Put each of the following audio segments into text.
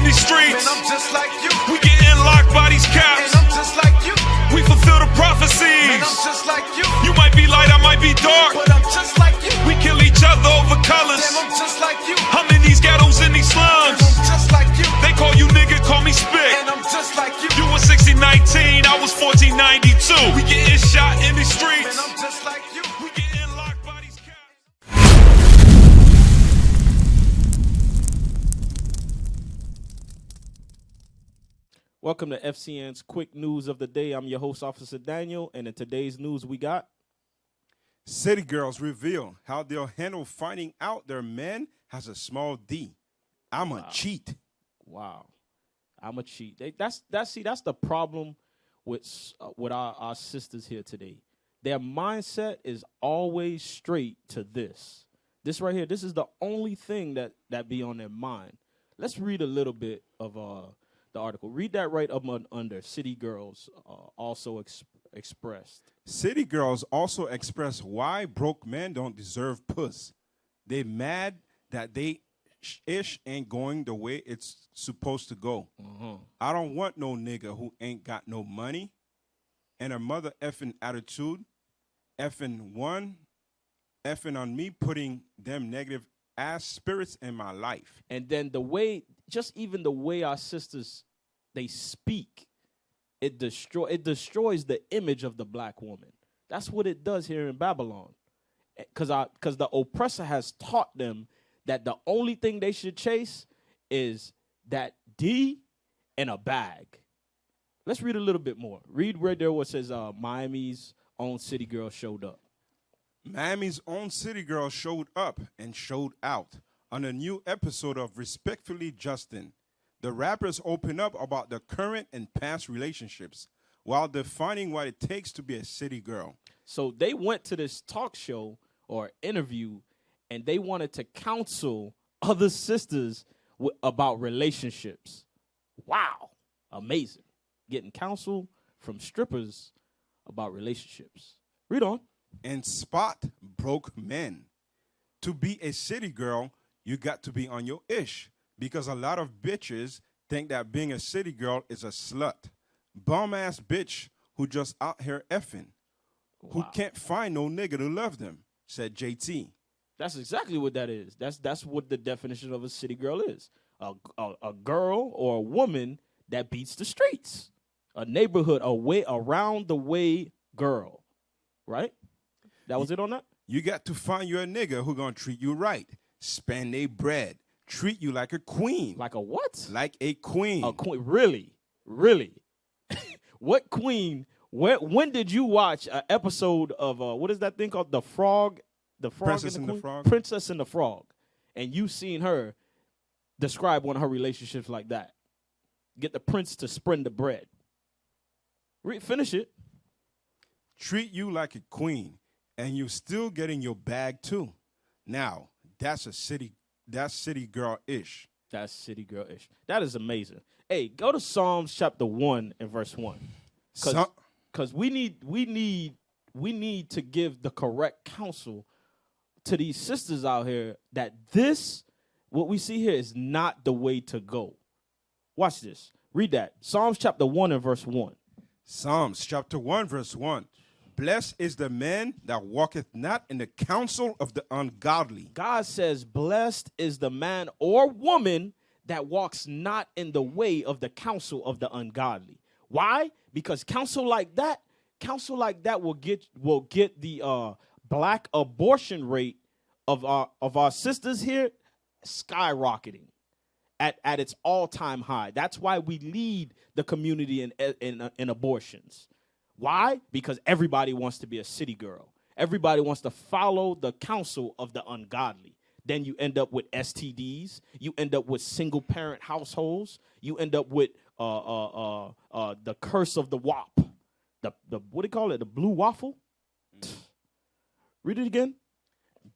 in these streets. And I'm just like you. We getting locked by these caps. And I'm just like you. We fulfill the prophecies. And I'm just like you. You might be light, I might be dark. But I'm just like you. We kill each other over colors. And I'm just like you. I'm in these ghettos, in these slums. And I'm just like you. They call you nigga, call me spit. And I'm just like you. You was 1619, I was 1492. We getting shot in these streets. And I'm just like you. We getting locked by these caps. Welcome to FCN's Quick News of the Day. I'm your host, Officer Daniel, and in today's news we got... City girls reveal how they'll handle finding out their man has a small D. I'm a cheat. Wow. I'm a cheat. That's the problem with our sisters here today. Their mindset is always straight to this. This right here, this is the only thing that be on their mind. Let's read a little bit of the article. Read that right up under. City girls also expressed. City girls also express why broke men don't deserve puss. They mad that they ish ain't going the way it's supposed to go. I don't want no nigga who ain't got no money and a mother effing attitude, effing on me, putting them negative ass spirits in my life. And then even the way our sisters, they speak, it destroys the image of the black woman. That's what it does here in Babylon. Because the oppressor has taught them that the only thing they should chase is that D and a bag. Let's read a little bit more. Read right there what says Miami's own city girl showed up. Miami's own city girl showed up and showed out on a new episode of Respectfully Justin. The rappers open up about their current and past relationships while defining what it takes to be a city girl. So they went to this talk show or interview, and they wanted to counsel other sisters about relationships. Wow. Amazing. Getting counsel from strippers about relationships. Read on. And spot broke men. To be a city girl, you got to be on your ish, because a lot of bitches think that being a city girl is a slut. Bum-ass bitch who just out here effing, who can't find no nigga to love them, said JT. That's exactly what that is. That's what the definition of a city girl is. A girl or a woman that beats the streets. A neighborhood, around the way girl. Right? That was it on that? You got to find you a nigga who gonna treat you right, spend they bread, treat you like a queen. Like a what? Like a queen. A queen. Really? Really? What queen? When did you watch an episode of, what is that thing called? The Frog? The Frog Princess and and the Frog? Princess and the Frog. And you seen her describe one of her relationships like that. Get the prince to spread the bread. Finish it. Treat you like a queen, and you still getting your bag too. Now, that's city girl-ish. That's city girl-ish. That is amazing. Hey, go to Psalms chapter 1 and verse 1. Because we need to give the correct counsel to these sisters out here that what we see here is not the way to go. Watch this. Read that. Psalms chapter 1 and verse 1. Psalms chapter 1 verse 1. Blessed is the man that walketh not in the counsel of the ungodly. God says, blessed is the man or woman that walks not in the way of the counsel of the ungodly. Why? Because counsel like that will get the black abortion rate of our sisters here skyrocketing at its all-time high. That's why we lead the community in abortions. Why? Because everybody wants to be a city girl. Everybody wants to follow the counsel of the ungodly. Then you end up with STDs. You end up with single-parent households. You end up with the curse of the WAP. The what do you call it? The blue waffle? Read it again.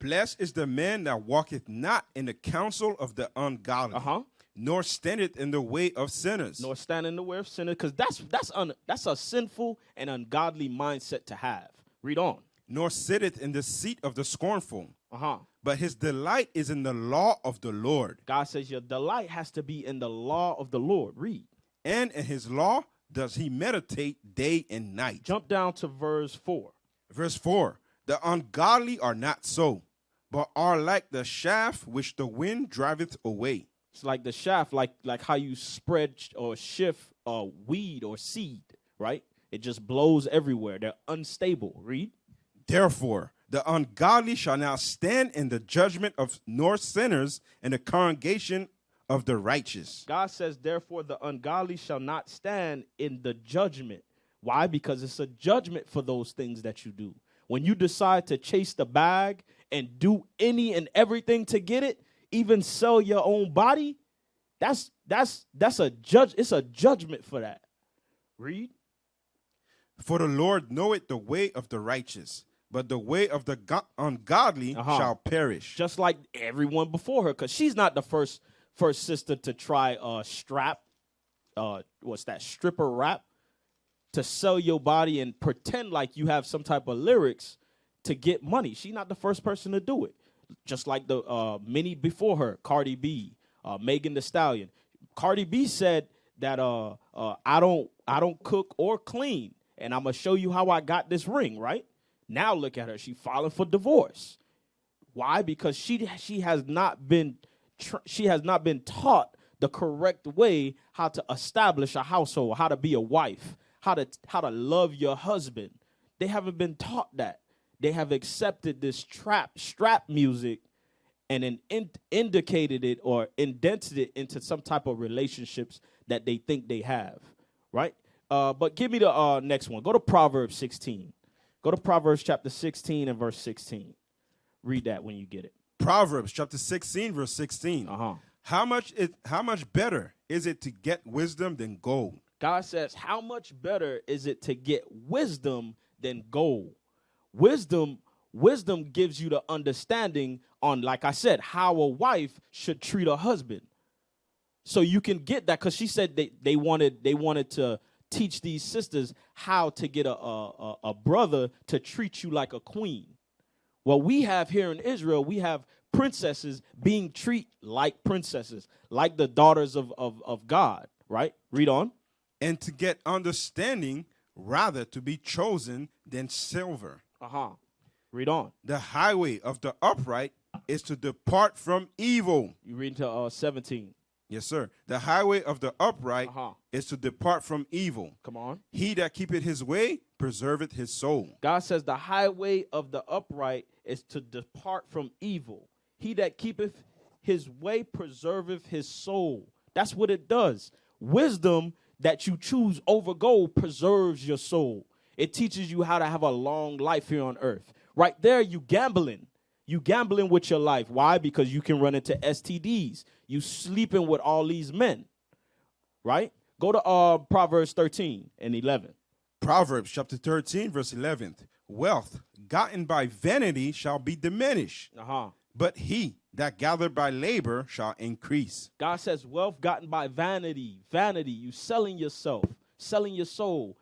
Blessed is the man that walketh not in the counsel of the ungodly, nor standeth in the way of sinners. Nor stand in the way of sinners, because that's a sinful and ungodly mindset to have. Read on. nor sitteth in the seat of the scornful. Uh-huh. But his delight is in the law of the Lord. God says your delight has to be in the law of the Lord. Read. And in his law does he meditate day and night. Jump down to verse 4. Verse 4. The ungodly are not so, but are like the shaft which the wind driveth away. It's like the shaft, like how you spread or shift weed or seed, right? It just blows everywhere. They're unstable. Read. Therefore, the ungodly shall not stand in the judgment of nor sinners in the congregation of the righteous. God says, therefore, the ungodly shall not stand in the judgment. Why? Because it's a judgment for those things that you do. When you decide to chase the bag and do any and everything to get it, even sell your own body, that's a judge. It's a judgment for that. Read. For the Lord knoweth the way of the righteous, but the way of the ungodly shall perish. Just like everyone before her, because she's not the first sister to try strapper rap, to sell your body and pretend like you have some type of lyrics to get money. She's not the first person to do it. Just like the many before her, Cardi B, Megan Thee Stallion. Cardi B said that I don't cook or clean, and I'm gonna show you how I got this ring. Right now, look at her. She filing for divorce. Why? Because she has not been taught the correct way how to establish a household, how to be a wife, how to love your husband. They haven't been taught that. They have accepted this strap music and then indicated it or indented it into some type of relationships that they think they have, right? But give me the next one. Go to Proverbs 16. Go to Proverbs chapter 16 and verse 16. Read that when you get it. Proverbs chapter 16, verse 16. Uh-huh. How much better is it to get wisdom than gold? God says, how much better is it to get wisdom than gold? Wisdom gives you the understanding on, like I said, how a wife should treat a husband. So you can get that, because she said they wanted to teach these sisters how to get a brother to treat you like a queen. Well, we have here in Israel, we have princesses being treated like princesses, like the daughters of God, right? Read on. And to get understanding, rather to be chosen than silver. Uh-huh. Read on. The highway of the upright is to depart from evil. You read into 17. Yes, sir. The highway of the upright is to depart from evil. Come on. He that keepeth his way preserveth his soul. God says the highway of the upright is to depart from evil. He that keepeth his way preserveth his soul. That's what it does. Wisdom that you choose over gold preserves your soul. It teaches you how to have a long life here on earth. Right there, you gambling. You gambling with your life. Why? Because you can run into STDs. You sleeping with all these men. Right? Go to Proverbs 13 and 11. Proverbs chapter 13, verse 11. Wealth gotten by vanity shall be diminished. But he that gathered by labor shall increase. God says wealth gotten by vanity. Vanity. You selling yourself, selling your soul.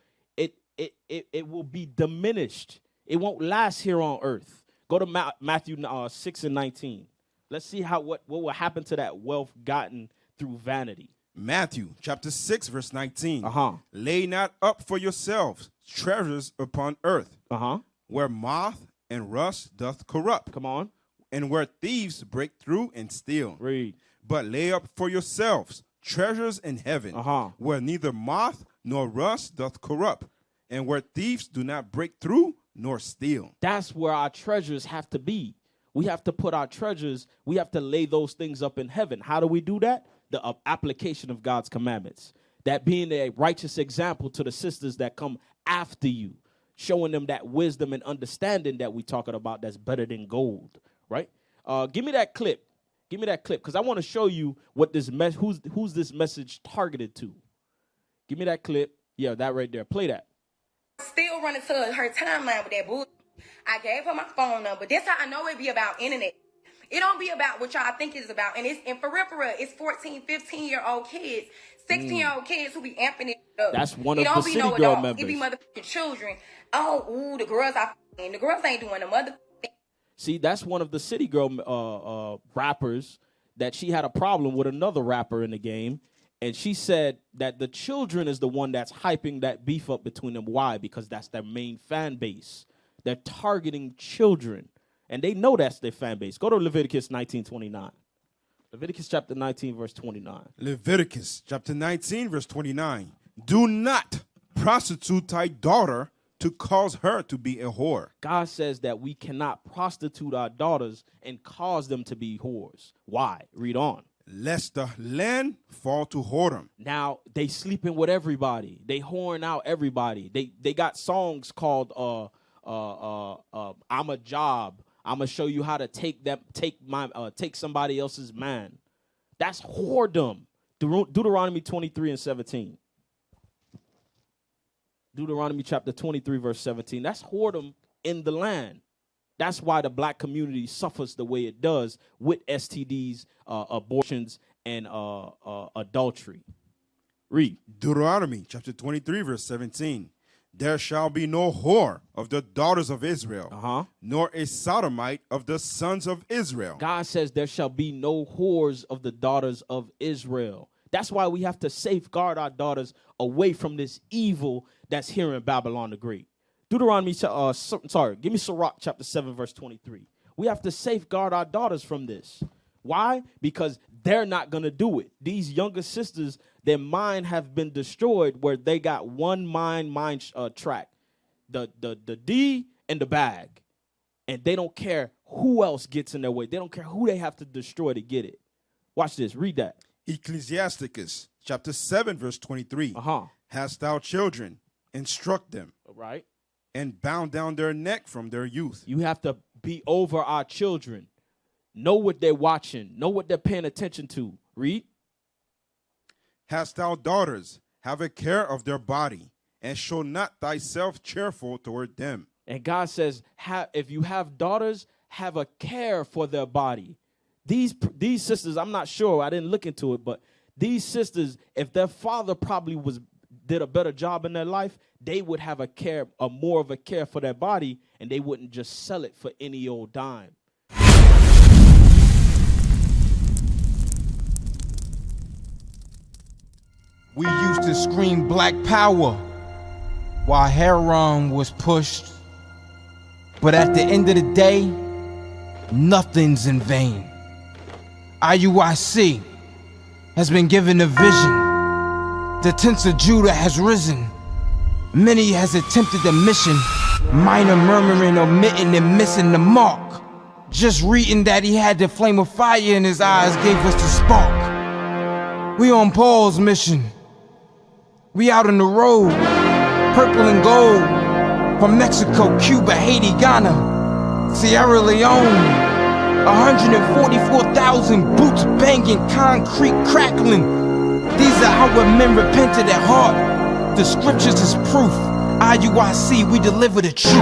It will be diminished. It won't last here on earth. Go to Matthew 6 and 19. Let's see what will happen to that wealth gotten through vanity. Matthew chapter 6, verse 19. Lay not up for yourselves treasures upon earth, where moth and rust doth corrupt. Come on. And where thieves break through and steal. Read. But lay up for yourselves treasures in heaven, where neither moth nor rust doth corrupt, and where thieves do not break through nor steal. That's where our treasures have to be. We have to put our treasures, we have to lay those things up in heaven. How do we do that? The application of God's commandments. That being a righteous example to the sisters that come after you, showing them that wisdom and understanding that we're talking about that's better than gold, right? Give me that clip. Give me that clip, because I want to show you what this who's this message targeted to. Give me that clip. Yeah, that right there. Play that. Still running to her timeline with that bull. I gave her my phone number. That's how I know it be about internet. It don't be about what y'all think it's about. And for real, it's 14, 15-year-old kids, 16-year-old kids who be amping it. That's one It of don't the be city no girl adults. It be members. motherfucking children. Oh, ooh, the girls are f***ing. The girls ain't doing the mother. See, that's one of the city girl rappers that she had a problem with another rapper in the game. And she said that the children is the one that's hyping that beef up between them. Why? Because that's their main fan base. They're targeting children. And they know that's their fan base. Go to Leviticus 19:29. Leviticus chapter 19, verse 29. Leviticus chapter 19, verse 29. Do not prostitute thy daughter to cause her to be a whore. God says that we cannot prostitute our daughters and cause them to be whores. Why? Read on. Lest the land fall to whoredom. Now, they sleeping with everybody. They whoring out everybody. They got songs called I'm a Job. I'm gonna show you how to take somebody else's man. That's whoredom. Deuteronomy 23 and 17. Deuteronomy chapter 23, verse 17. That's whoredom in the land. That's why the black community suffers the way it does with STDs, abortions, and adultery. Read. Deuteronomy chapter 23, verse 17. There shall be no whore of the daughters of Israel, nor a sodomite of the sons of Israel. God says there shall be no whores of the daughters of Israel. That's why we have to safeguard our daughters away from this evil that's here in Babylon the Great. Deuteronomy, give me Sirach chapter 7, verse 23. We have to safeguard our daughters from this. Why? Because they're not going to do it. These younger sisters, their mind have been destroyed where they got one mind track, the D and the bag. And they don't care who else gets in their way. They don't care who they have to destroy to get it. Watch this. Read that. Ecclesiasticus chapter 7, verse 23. Hast thou children, instruct them. Right. And bound down their neck from their youth. You have to be over our children. Know what they're watching. Know what they're paying attention to. Read. Hast thou daughters, have a care of their body, and show not thyself cheerful toward them. And God says, if you have daughters, have a care for their body. These sisters, I'm not sure. I didn't look into it, but these sisters, if their father probably did a better job in their life, they would have more of a care for their body, and they wouldn't just sell it for any old dime. We used to scream black power while heroin was pushed. But at the end of the day, nothing's in vain. IUIC has been given a vision. The tents of Judah has risen. Many has attempted the mission. Minor murmuring, omitting, and missing the mark. Just reading that he had the flame of fire in his eyes gave us the spark. We on Paul's mission. We out on the road, purple and gold. From Mexico, Cuba, Haiti, Ghana, Sierra Leone. 144,000 boots banging, concrete crackling. These are our men repented at heart. The scriptures is proof. IUIC, we deliver the truth.